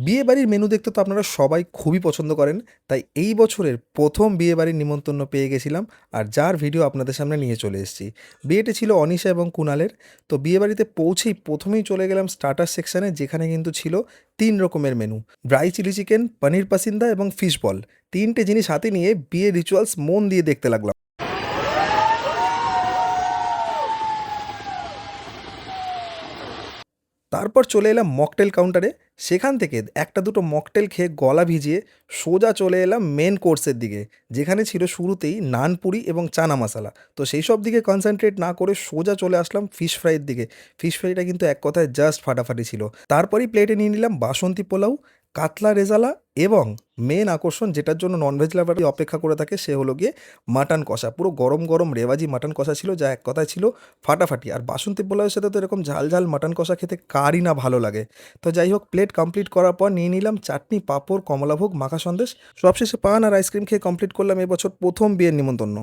বিয়েবাড়ির মেনু দেখতে তো আপনারা সবাই খুবই পছন্দ করেন। তাই এই বছরের ১ম বিয়েবাড়ির নিমন্ত্রণ পেয়ে গেছিলাম আর যার ভিডিও আপনাদের সামনে নিয়ে চলে এসেছি। বিয়েটি ছিল অনিশা এবং কুণালের। তো বিয়েবাড়িতে পৌঁছেই ১মেই চলে গেলাম স্টার্টার সেকশনে, যেখানে কিন্তু ছিল ৩ রকমের মেনু। ড্রাই চিলি চিকেন, পনির পাসিন্দা এবং ফিশ বল। ৩ টে জিনিস হাতে নিয়ে বিয়ের রিচুয়ালস মন দিয়ে দেখতে লাগলাম। তারপর চলে এলাম মকটেল কাউন্টারে। সেখান থেকে একটা দুটো মকটেল খেয়ে গলা ভিজিয়ে সোজা চলে এলাম মেন কোর্সের দিকে, যেখানে ছিল শুরুতেই নান পুরি এবং চানা মশালা। তো সেই সব দিকে কনসেন্ট্রেট না করে সোজা চলে আসলাম ফিশ ফ্রাইয়ের দিকে। ফিশ ফ্রাইটা কিন্তু এক কথায় জাস্ট ফাটাফাটি ছিল। তারপরেই প্লেটে নিয়ে নিলাম বাসন্তী পোলাও, কাতলা রেজালা এবং মেন আকর্ষণ, যেটার জন্য ননভেজ লাভারই অপেক্ষা করে থাকে, সে হলো গিয়ে মাটন কষা। পুরো গরম গরম রেওয়াজি মাটন কষা ছিল, যা এক কথায় ছিল ফাটাফাটি। আর বাসন্তী পোলাওয়ের সাথে তো এরকম ঝাল ঝাল মাটন কষা খেতে কারই না ভালো লাগে। তো যাই হোক, প্লেট কমপ্লিট করার পর নিয়ে নিলাম চাটনি, পাঁপড়, কমলাভোগ, মাখা সন্দেশ। সবশেষে পান আর আইসক্রিম খেয়ে কমপ্লিট করলাম এবছর ১ম বিয়ের নিমন্ত্রণ।